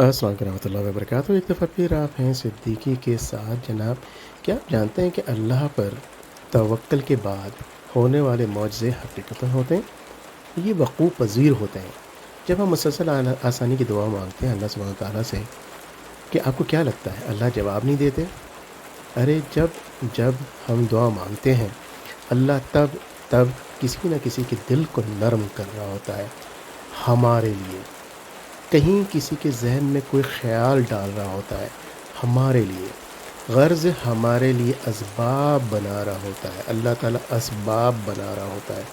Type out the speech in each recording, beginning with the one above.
अस्सलाम वालेकुम रहमतुल्लाहि व बरकातहू। एक दफ़ा फिर आप हैं सिद्दीकी के साथ जनाब। क्या आप जानते हैं कि अल्लाह पर तवक्ल के बाद होने वाले मौजज़े हकीकतन होते हैं, ये वक़ूफ़ पज़ीर होते हैं। जब हम मुसलसल आसानी की दुआ मांगते हैं अल्लाह सुब्हानहू तआला से, कि आपको क्या लगता है अल्लाह जवाब नहीं देते? अरे जब जब हम दुआ मांगते हैं अल्लाह तब तब किसी न किसी के दिल को नरम कर रहा होता है हमारे लिए। कहीं किसी के जहन में कोई ख़्याल डाल रहा होता है हमारे लिए, गर्ज़ हमारे लिए असबाब बना रहा होता है, अल्लाह ताला असबाब बना रहा होता है।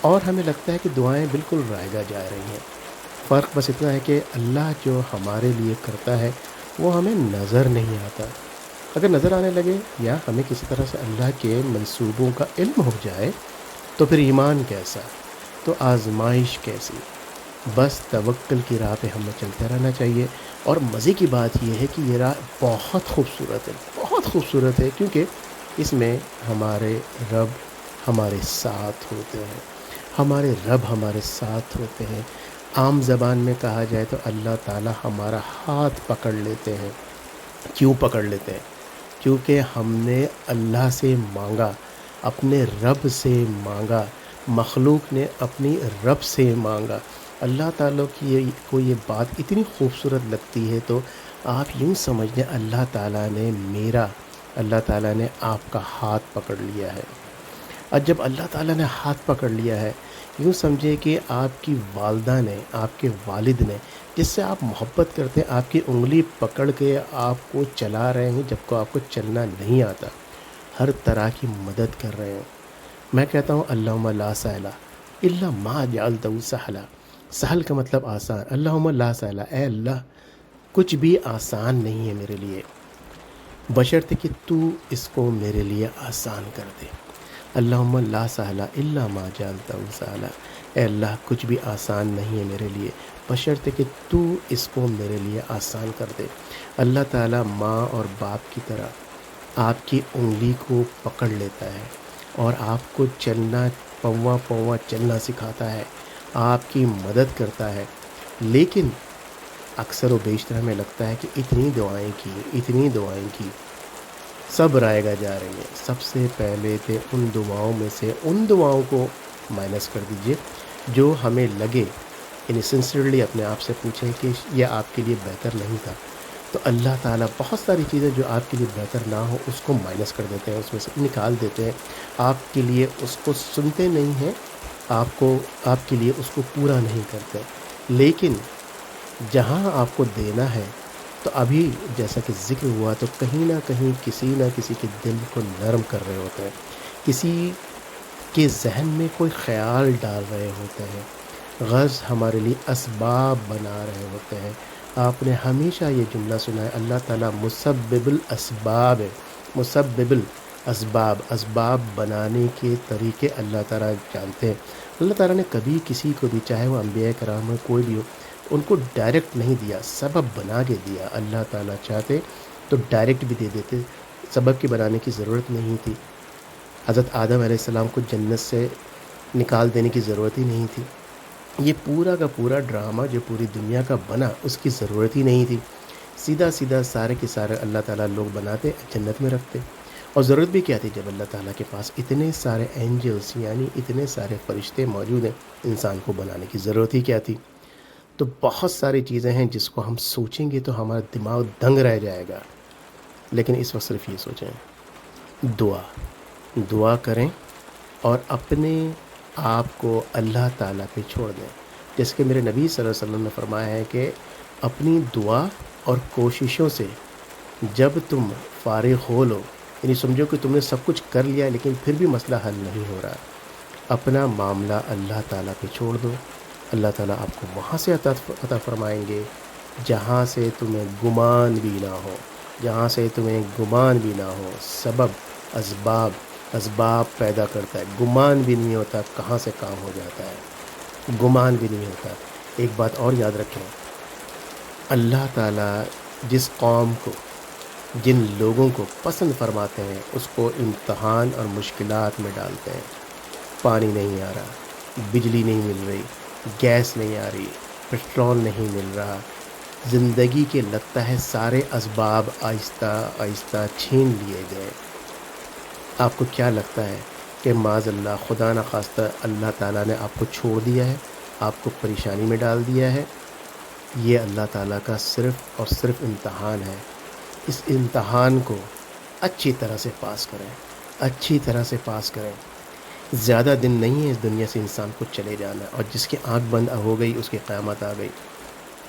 और हमें लगता है कि दुआएं बिल्कुल रायगा जा रही हैं। फ़र्क बस इतना है कि अल्लाह जो हमारे लिए करता है वो हमें नज़र नहीं आता। अगर नज़र आने लगे या हमें किसी तरह से अल्लाह के मंसूबों का इल्म हो जाए तो फिर ईमान कैसा, तो आजमाइश कैसी। बस तवक्ल की राह पे हमें चलते रहना चाहिए। और मज़े की बात यह है कि ये राह बहुत खूबसूरत है, बहुत खूबसूरत है, क्योंकि इसमें हमारे रब हमारे साथ होते हैं, हमारे रब हमारे साथ होते हैं। आम ज़बान में कहा जाए तो अल्लाह ताला हमारा हाथ पकड़ लेते हैं। क्यों पकड़ लेते हैं? क्योंकि हमने अल्लाह से मांगा, अपने रब से मांगा, मखलूक ने अपनी रब से मांगा। अल्लाह ताला की ये बात इतनी खूबसूरत लगती है, तो आप यूँ समझ लें अल्लाह ताला ने आपका हाथ पकड़ लिया है। और जब अल्लाह ताला ने हाथ पकड़ लिया है, यूँ समझे कि आपकी वालदा ने, आपके वालिद ने, जिससे आप मोहब्बत करते हैं, आपकी उंगली पकड़ के आपको चला रहे हैं जबकि आपको चलना नहीं आता, हर तरह की मदद कर रहे हैं। मैं कहता हूँ अल्लाहुम्मा ला सहला इल्ला मा जअलतहु सहला। सहल का मतलब आसान। अल्लाहुम्मा ला सहला, ए अल्लाह कुछ भी आसान नहीं है मेरे लिए, बशर्ते कि तू इसको मेरे लिए आसान कर दे। अल्लाहुम्मा ला सहला इल्ला मा जअलतहु सहला, ए अल्लाह कुछ भी आसान नहीं है मेरे लिए, बशर्ते कि तू इसको मेरे लिए आसान कर दे। अल्लाह ताला माँ और बाप की तरह आपकी उंगली को पकड़ लेता है और आपको चलना, पौवा पौवा चलना सिखाता है, आपकी मदद करता है। लेकिन अक्सर व बेशतर हमें लगता है कि इतनी दुआएं की, सब रायगा जा रही हैं। सबसे पहले थे उन दुआओं में से उन दुआओं को माइनस कर दीजिए जो हमें लगे, यानी सिंसियरली अपने आप से पूछें कि यह आपके लिए बेहतर नहीं था। तो अल्लाह ताला बहुत सारी चीज़ें जो आपके लिए बेहतर ना हो उसको माइनस कर देते हैं, उसमें से निकाल देते हैं। आपके लिए उसको सुनते नहीं हैं, आपके लिए उसको पूरा नहीं करते। लेकिन जहाँ आपको देना है, तो अभी जैसा कि ज़िक्र हुआ, तो कहीं न कहीं किसी न किसी के दिल को नरम कर रहे होते हैं, किसी के ज़हन में कोई ख़्याल डाल रहे होते हैं, ग़र्ज़ हमारे लिए असबाब बना रहे होते हैं। आपने हमेशा ये जुमला सुना है, अल्लाह ताला मुसब्बिबुल असबाब है। मुसब्बिबुल असबाब, असबाब बनाने के तरीके अल्लाह ताला जानते हैं। अल्लाह ताला ने कभी किसी को भी, चाहे वो अंबिया कराम हो, कोई भी हो, उनको डायरेक्ट नहीं दिया, सबब बना के दिया। अल्लाह ताला चाहते तो डायरेक्ट भी दे देते, सबब के बनाने की ज़रूरत नहीं थी। हज़रत आदम अलैहिस्सलाम को जन्नत से निकाल देने की ज़रूरत ही नहीं थी। ये पूरा का पूरा ड्रामा जो पूरी दुनिया का बना, उसकी ज़रूरत ही नहीं थी। सीधा सीधा सारे के सारे अल्लाह ताला लोग बनाते, जन्नत में रखते। और ज़रूरत भी क्या थी जब अल्लाह ताला के पास इतने सारे एंजल्स, यानी इतने सारे फरिश्ते मौजूद हैं, इंसान को बनाने की ज़रूरत ही क्या थी। तो बहुत सारी चीज़ें हैं जिसको हम सोचेंगे तो हमारा दिमाग दंग रह जाएगा। लेकिन इस वक्त सिर्फ ये सोचें, दुआ करें और अपने आप को अल्लाह ताला पे छोड़ दें। जैसे कि मेरे नबी सल्लल्लाहु अलैहि वसल्लम ने फरमाया है कि अपनी दुआ और कोशिशों से जब तुम फारिग हो लो, यानी समझो कि तुमने सब कुछ कर लिया लेकिन फिर भी मसला हल नहीं हो रहा, अपना मामला अल्लाह ताला पे छोड़ दो। अल्लाह ताला आपको वहाँ से अता फरमाएंगे जहाँ से तुम्हें गुमान भी ना हो, जहाँ से तुम्हें गुमान भी ना हो। सबब, असबाब पैदा करता है, गुमान भी नहीं होता कहाँ से काम हो जाता है, गुमान भी नहीं होता। एक बात और याद रखें, अल्लाह ताला जिस कौम को, जिन लोगों को पसंद फरमाते हैं उसको इम्तहान और मुश्किलात में डालते हैं। पानी नहीं आ रहा, बिजली नहीं मिल रही, गैस नहीं आ रही, पेट्रोल नहीं मिल रहा, زندگی کے لگتا ہے سارے اسباب آہستہ آہستہ چھین لیے گئے۔ آپ کو کیا لگتا ہے کہ معاذ اللہ خدا نخواستہ اللہ تعالیٰ نے آپ کو چھوڑ دیا ہے، آپ کو پریشانی میں ڈال دیا ہے؟ یہ اللہ تعالیٰ کا صرف اور صرف امتحان ہے۔ اس امتحان کو اچھی طرح سے پاس کریں، اچھی طرح سے پاس کریں۔ زیادہ دن نہیں ہے اس دنیا سے انسان کو چلے جانا، اور جس کی آنکھ بند ہو گئی اس کی قیامت آ گئی۔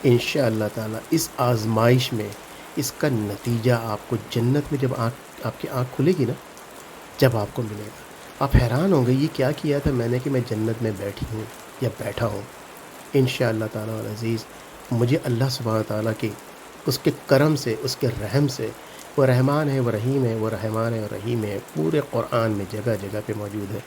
انشاءاللہ تعالیٰ اس آزمائش میں اس کا نتیجہ آپ کو جنت میں جب آپ کی آنکھ کھلے گی نا، جب آپ کو ملے گا، آپ حیران ہوں گے یہ کیا کیا تھا میں نے کہ میں جنت میں بیٹھی ہوں یا بیٹھا ہوں۔ انشاءاللہ تعالیٰ العزیز مجھے اللہ سبحانہ تعالیٰ کے اس کے کرم سے، اس کے رحم سے، وہ رحمان ہے، وہ رحیم ہے، وہ رحمان ہے اور رحیم ہے، پورے قرآن میں جگہ جگہ پہ موجود ہے۔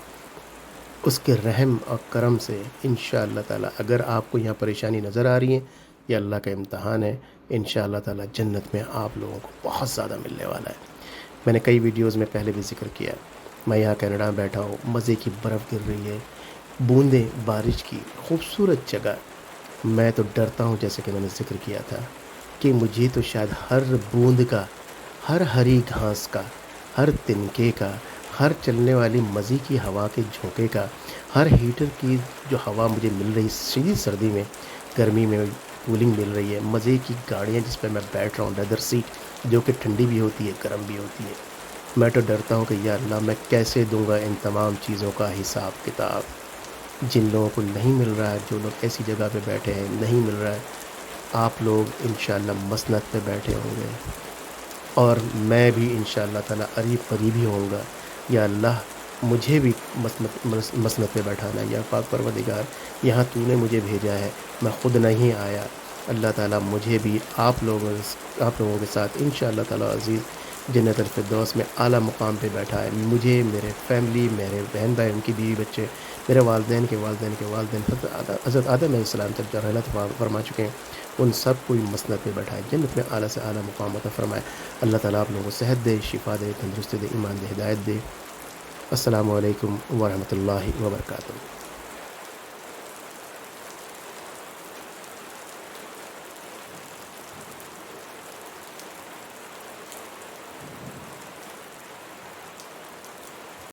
اس کے رحم اور کرم سے انشاءاللہ تعالیٰ اگر آپ کو یہاں پریشانی نظر آ رہی ہے، یہ اللہ کا امتحان ہے، انشاءاللہ تعالیٰ جنت میں آپ لوگوں کو بہت زیادہ ملنے والا ہے۔ میں نے کئی ویڈیوز میں پہلے بھی ذکر کیا ہے، میں یہاں کینیڈا میں بیٹھا ہوں، مزے کی برف گر رہی ہے، بوندیں بارش کی، خوبصورت جگہ۔ میں تو ڈرتا ہوں، جیسے کہ میں نے ذکر کیا تھا، کہ مجھے تو شاید ہر بوند کا، ہر ہری گھاس کا، ہر تنکے کا، ہر چلنے والی مزے کی ہوا کے جھونکے کا، ہر ہیٹر کی جو ہوا مجھے مل رہی شدید سردی میں، گرمی میں کولنگ مل رہی ہے، مزے کی گاڑیاں جس پہ میں بیٹھ رہا ہوں، لیدر سیٹ جو کہ ٹھنڈی بھی ہوتی ہے، گرم بھی ہوتی ہے، میں تو ڈرتا ہوں کہ یا اللہ میں کیسے دوں گا ان تمام چیزوں کا حساب کتاب۔ جن لوگوں کو نہیں مل رہا ہے، جو لوگ ایسی جگہ پہ بیٹھے ہیں نہیں مل رہا ہے، آپ لوگ انشاءاللہ مسند پہ بیٹھے ہوں گے، اور میں بھی انشاءاللہ تعالیٰ قریب قریبی ہوں گا۔ یا اللہ مجھے بھی مسند پہ بیٹھانا ہے، یا پاک پروردگار یہاں تو نے مجھے بھیجا ہے، میں خود نہیں آیا، اللہ تعالیٰ مجھے بھی آپ لوگوں کے ساتھ انشاءاللہ تعالیٰ عزیز جنت الفردوس میں اعلیٰ مقام پہ بیٹھا ہے، مجھے، میرے فیملی، میرے بہن بھائی، ان کی بیوی بچے، میرے والدین کے والدین کے والدین، حضرت آدم علیہ السلام تک جو رحلت فرما چکے ہیں، ان سب کو مسند پہ بیٹھائے، جنت میں اعلیٰ سے اعلیٰ مقام عطا فرمائے۔ اللہ تعالیٰ آپ لوگوں کو صحت دے، شفا دے، تندرستی دے، ایمان دے، ہدایت دے۔ السلام علیکم ورحمۃ اللہ وبرکاتہ۔